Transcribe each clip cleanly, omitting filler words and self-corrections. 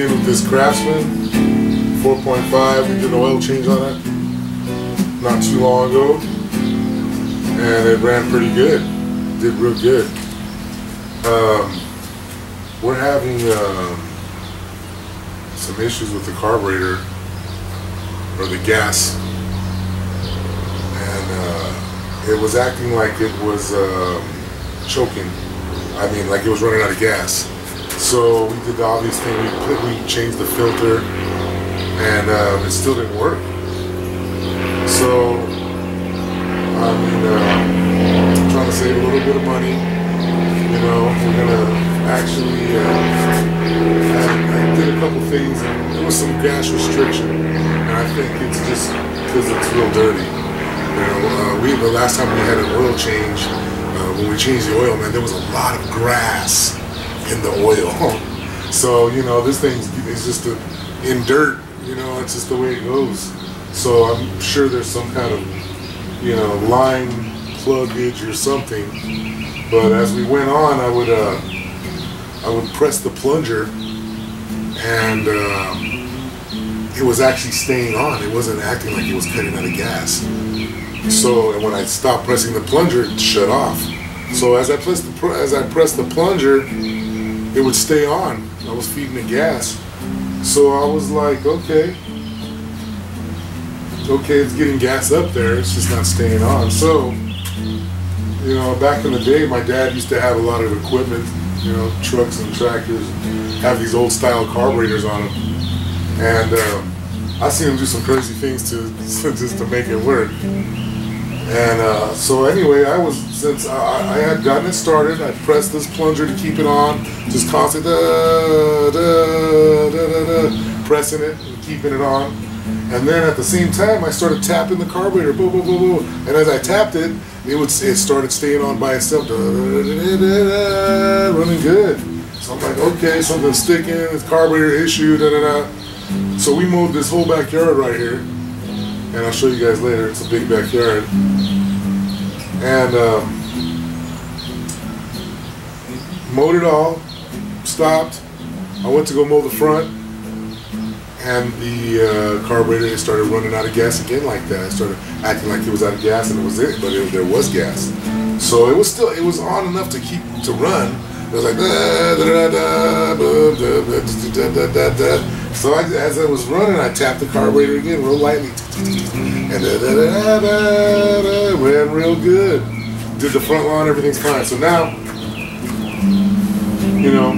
again with this Craftsman 4.5. We did an oil change on it not too long ago, and it ran pretty good. Did real good. We're having some issues with the carburetor or the gas, and it was acting like it was choking. I mean, like it was running out of gas. So we did the obvious thing. We changed the filter, and it still didn't work. So I mean, trying to save a little bit of money. You know, we're gonna actually. I did a couple things, and there was some gas restriction, and I think it's just because it's real dirty. You know, the last time we had an oil change, when we changed the oil, man, there was a lot of grass in the oil. So, you know, this thing is just in dirt, you know, it's just the way it goes. So I'm sure there's some kind of, you know, line pluggage or something. But as we went on, I would press the plunger, and it was actually staying on. It wasn't acting like it was cutting out of gas. So, and when I stopped pressing the plunger, it shut off. So as I pressed the plunger, it would stay on. I was feeding the gas. So I was like, okay, it's getting gas up there. It's just not staying on. So, you know, back in the day, my dad used to have a lot of equipment, you know, trucks and tractors, have these old style carburetors on them. And I seen him do some crazy things just to make it work. And so anyway, since I had gotten it started, I pressed this plunger to keep it on, just constantly pressing it and keeping it on. And then at the same time, I started tapping the carburetor, boom, boom, boom, boom. And as I tapped it, it started staying on by itself, running good. So I'm like, okay, something's sticking, it's carburetor issue, So we mowed this whole backyard right here. And I'll show you guys later. It's a big backyard. And mowed it all, stopped. I went to go mow the front, and the carburetor started running out of gas again like that. It started acting like it was out of gas, and it was but there was gas. So it was on enough to run. It was like so as I was running, I tapped the carburetor again real lightly, and ran real good. Did the front lawn, everything's fine. So now, you know,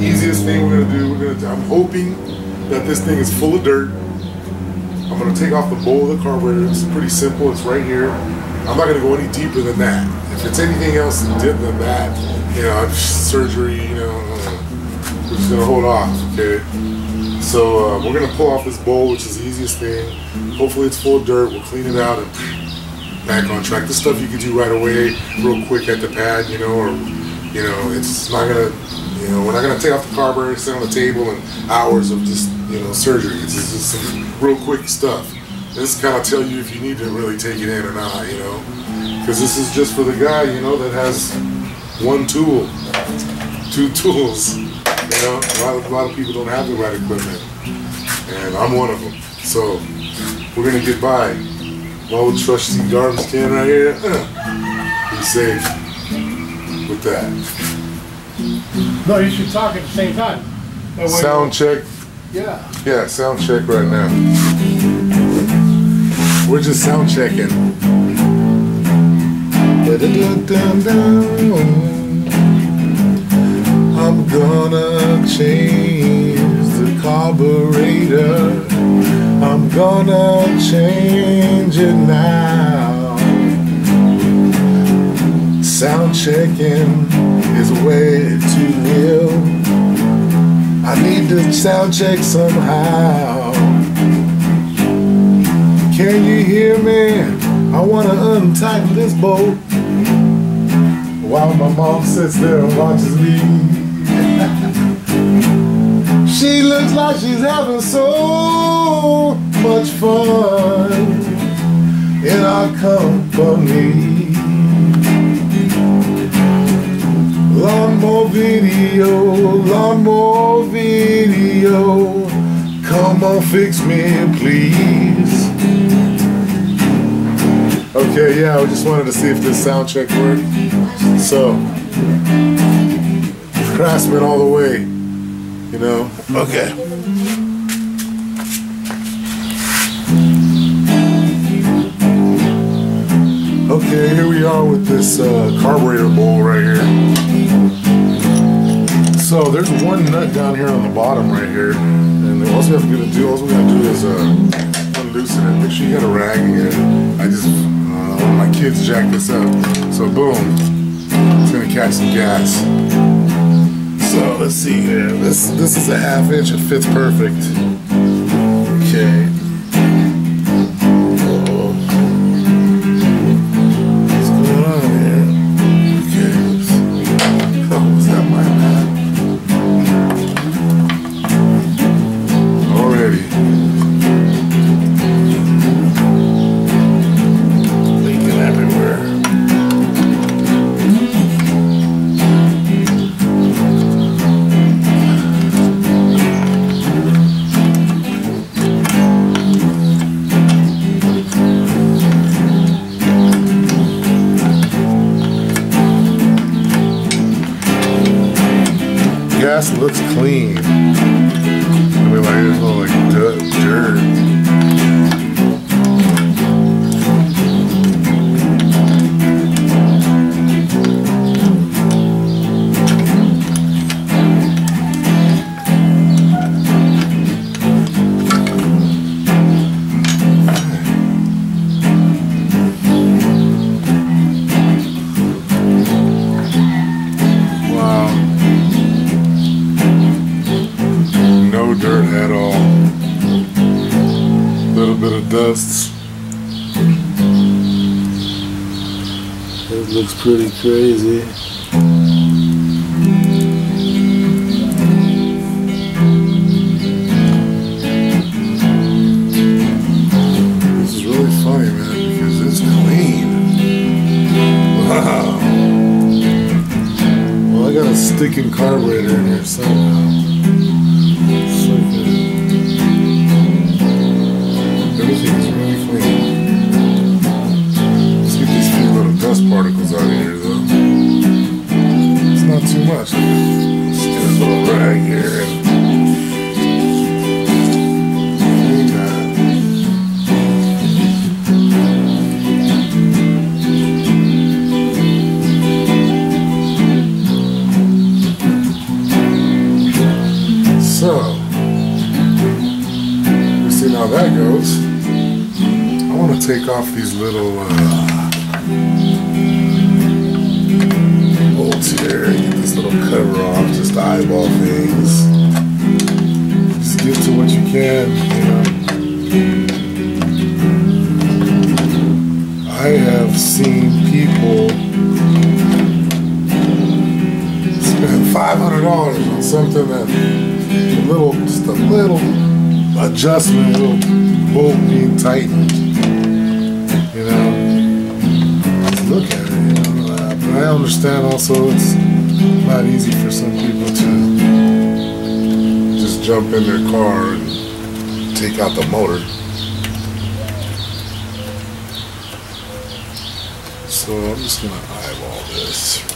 easiest thing we're gonna do. I'm hoping that this thing is full of dirt. I'm gonna take off the bowl of the carburetor. It's pretty simple. It's right here. I'm not gonna go any deeper than that. If it's anything else than that, you know, surgery, you know, we're just gonna hold off, okay? So we're gonna pull off this bowl, which is the easiest thing. Hopefully it's full of dirt. We'll clean it out and back on track. This stuff you can do right away, real quick at the pad, you know, or, you know, it's not gonna, you know, we're not gonna take off the carburetor, sit on the table, and hours of just, you know, surgery. It's just some real quick stuff. This kind of tell you if you need to really take it in or not, you know, because this is just for the guy, you know, that has one tool, two tools. You know, a lot of people don't have the right equipment, and I'm one of them. So we're gonna get by. My old trusty garbage can right here. Be safe with that. No, you should talk at the same time. Sound check. Yeah. Yeah, sound check right now. We're just sound checking. I'm gonna change the carburetor. I'm gonna change it now. Sound checking is a way to live. I need to sound check somehow. Can you hear me? I wanna untighten this bolt while my mom sits there and watches me. She looks like she's having so much fun in our company. Lawnmower video, lawnmower video. Come on, fix me, please. Okay, yeah, I just wanted to see if this sound check worked. So, Craftsman all the way, you know? Okay. Okay, here we are with this carburetor bowl right here. So there's one nut down here on the bottom right here, and all we have to do is unloosen it. Make sure you got a rag here. I just my kids jack this up. So boom, it's gonna catch some gas. So let's see here. This is a 1/2 inch. It fits perfect. Okay. What's going on here? Okay. Oh, was that my bad? Already. Leaking everywhere. Gas looks clean. I mean, like it's all like dirt. No dirt at all. Little bit of dust. It looks pretty crazy. This is really funny, man, because it's clean. Wow. Well, I got a sticking carburetor in here somehow. Everything's really clean. Let's get these few little dust particles out of here, though. It's not too much. Let's get a little rag here. Clean that. So, see how that goes. I want to take off these little bolts here, get this little cover off, just to eyeball things. Just get to what you can, you know. I have seen people spend $500 on something that just a little adjustment, a little bolt being tightened, you know. Just look at it, you know. But I understand also it's not easy for some people to just jump in their car and take out the motor. So I'm just gonna eyeball this right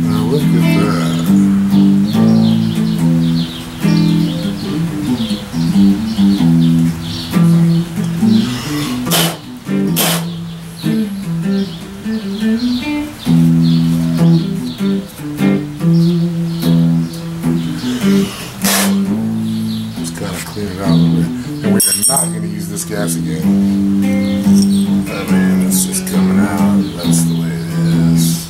Now look at that. Clean it out a little bit. And we are not going to use this gas again. I mean, it's just coming out. That's the way it is.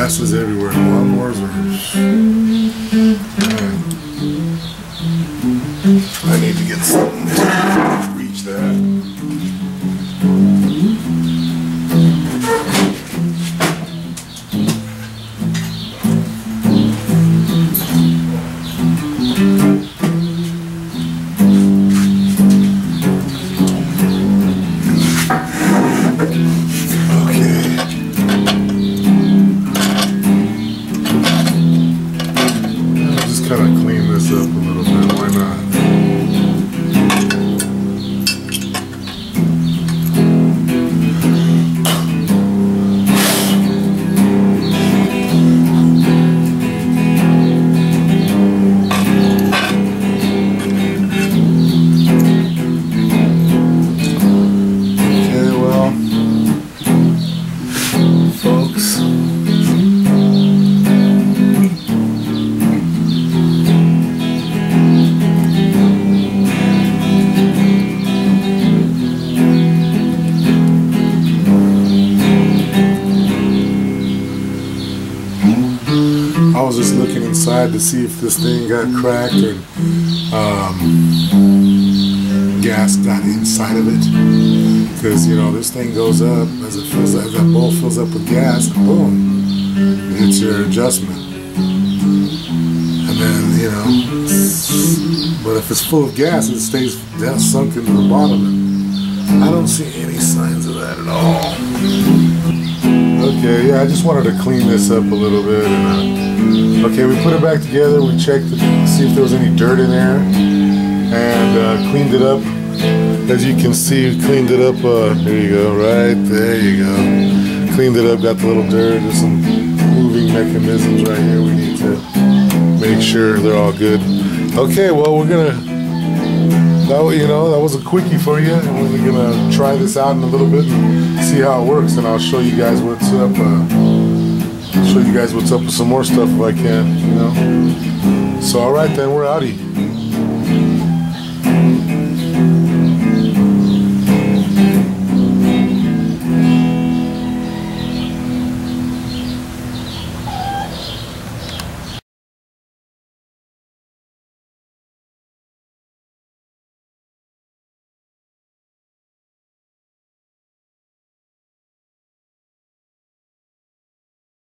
gases everywhere. Lawnmowers are... Man. I need to get something to reach that. Kind of clean this up a little bit, why not? Okay, well, folks. I was just looking inside to see if this thing got cracked and gas got inside of it. Because, you know, this thing goes up as it fills, as that bowl fills up with gas, and boom, it's your adjustment. And then, you know, but if it's full of gas, it stays down, sunk into the bottom. And I don't see any signs of that at all. Okay, yeah, I just wanted to clean this up a little bit. And, okay, we put it back together. We checked to see if there was any dirt in there, and cleaned it up. As you can see, we cleaned it up. There you go, right there you go. Cleaned it up, got the little dirt. There's some moving mechanisms right here. We need to make sure they're all good. Okay, well, we're gonna. That was a quickie for you, and we're gonna try this out in a little bit and see how it works, and I'll show you guys what's up. Show you guys what's up with some more stuff if I can, you know. So, all right then, we're outie.